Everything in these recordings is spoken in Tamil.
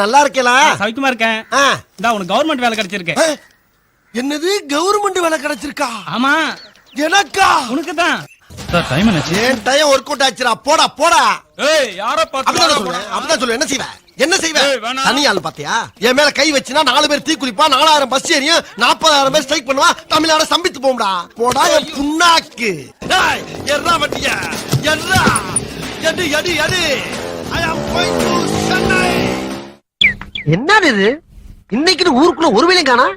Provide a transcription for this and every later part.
நல்லா இருக்கேலா? சவிக்குமா இருக்கேன். இந்த உனக்கு கவர்மெண்ட் வேலை கிடைச்சிருக்கு. என்னது கவர்மெண்ட் வேலை கிடைச்சிருக்கா? ஆமா. எனக்கா? உனக்கு தான். சார் டைம் என்னாச்சு? ஏன் டைம் ஒர்க் அவுட் ஆச்சுடா. போடா போடா. ஏய் யார பாத்து? அப்பதான் சொல்லுவேன். என்ன செய்வ? என்ன செய்வ? தனியாள் பாத்தியா? என் மேல கை வச்சினா 4 பேர் தீ குளிப்பா, 4000 பஸ் ஏறியும் 40,000 பேர் ஸ்ட்ரைக் பண்ணுவா, தமிழ்நாடு சம்பித்து போம்டா. போடா என் புண்ணாக்கு. டேய் எர்ரா வட்டியா. எர்ரா. எடி எடி எடி. I am going to Chennai. என்னது இது? இன்னைக்கு ஊருக்குள்ள ஒரு வேளையும் காணா.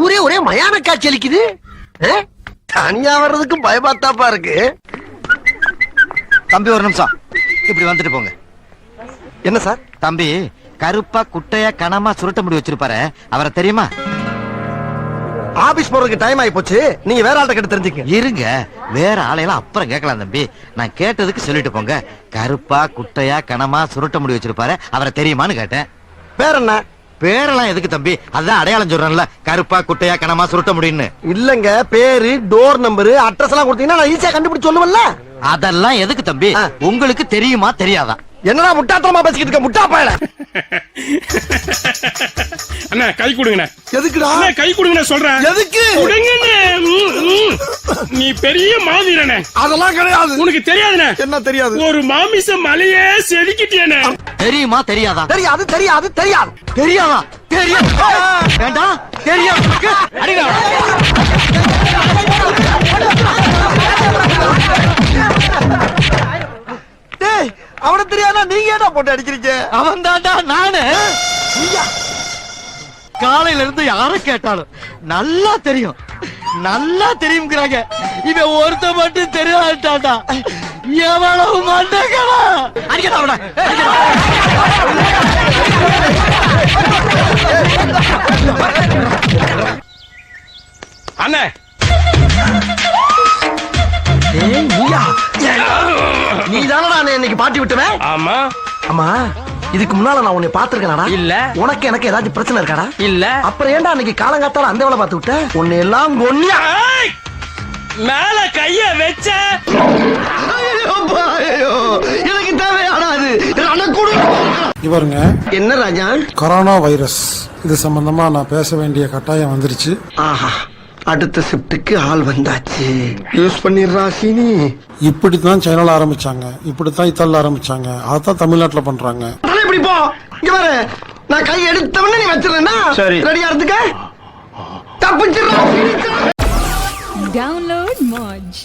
ஊரே ஒரே மயான காட்சி அளிக்குது. தனியா வர்றதுக்கு பயமாத்தாப்பா இருக்கு. தம்பி ஒரு நிமிஷம் இப்படி வந்துட்டு போங்க. என்ன சார்? தம்பி கருப்பா குட்டையா கனமா சுருட்ட முடி வச்சிருப்பாரு, அவரை தெரியுமா? ஆபீஸ் போறதுக்கு டைம் ஆயி போச்சு. நீங்க வேற ஆள்கிட்ட கேட்டு தெரிஞ்சுக்க. இருங்க, வேற ஆளையெல்லாம் அப்புறம் கேட்கலாம் தம்பி. நான் கேட்டதுக்கு சொல்லிட்டு போங்க. கருப்பா குட்டையா கனமா சுருட்ட முடி வச்சிருப்பாரு, அவரை தெரியுமான்னு கேட்டேன். பேர் என்ன? பேரெல்லாம் எதுக்கு தம்பி? அதான் அடையாளம் சொல்றேன்ல, கருப்பா குட்டையா கனமா சுருட்ட முடின்னு. இல்லங்க, பேரு, டோர் நம்பர், அட்ரஸ் எல்லாம் கொடுத்தீங்கன்னா நான் ஈஸியா கண்டுபிடிச்சு சொல்லுவேன்ல. அதெல்லாம் எதுக்கு தம்பி? உங்களுக்கு தெரியுமா தெரியாதா? என்னடா முட்டாத்தனமா பேசிக்கிட்டு இருக்க முட்டா பயல. அண்ணா கை கொடுங்கண்ணே. எதுக்குடா? கை கொடுங்கண்ணே சொல்றேன். எதுக்கு? கொடுங்கண்ணே. நீ பெரிய மாவீரனே. அதெல்லாம் கிடையாது. உனக்கு தெரியாதுண்ணே. என்ன தெரியாது? ஒரு மாமிச மலையே செதுக்கிட்டேனே. தெரியுமா தெரியாதா? தெரியாது தெரியாது தெரியாது. தெரியாதா? தெரியும். வேண்டாம் தெரியும். அடிடா. டேய் அவனுக்கு தெரியாதா? நீங்க ஏன்டா போட்டு அடிக்கிறீங்க? அவன் தாண்டா நானு. காலையில இருந்து யார கேட்டாலும் நல்லா தெரியும் நல்லா தெரியுங்கிறாங்க. இவன் ஒருத்த மட்டும் தெரியாட்டாடா. எவ்வளவு மண்டகடா. அடிக்கடா அவன. அண்ணே நீ தானடா இன்னைக்கு பாட்டி விட்டுவேன்? ஆமா. ஆமா, இதுக்கு முன்னால நான் உன்னை பாத்துருக்கேனா? இல்ல. உனக்கு எனக்கு ஏதாச்சும் பிரச்சனை இருக்காடா? இல்ல. அப்புறம் ஏன்டா அன்னைக்கு காலங்காத்தால அந்த வேலை பார்த்து விட்ட? உன்னை எல்லாம் கொன்னியா. மேல கைய வச்ச. எனக்கு தேவையானாது. இவருங்க என்ன ராஜா? கொரோனா வைரஸ் இது சம்பந்தமா நான் பேச வேண்டிய கட்டாயம் வந்துருச்சு. ஆஹா, அடுத்த ஷிப்டுக்கு ஆள் வந்தாச்சு. யூஸ் பண்ணிடுறா சீனி. இப்படித்தான் சைனால ஆரம்பிச்சாங்க, இப்படித்தான் இத்தாலில ஆரம்பிச்சாங்க, அதான் தமிழ்நாட்டுல பண்றாங்க. இப்படி போ. இங்க பாரு, நான் கை எடுத்தவன நீ வச்சிரேன்னா சரி ரெடியா இருந்துக்க. தப்பிச்சிடுறா. Download Moj.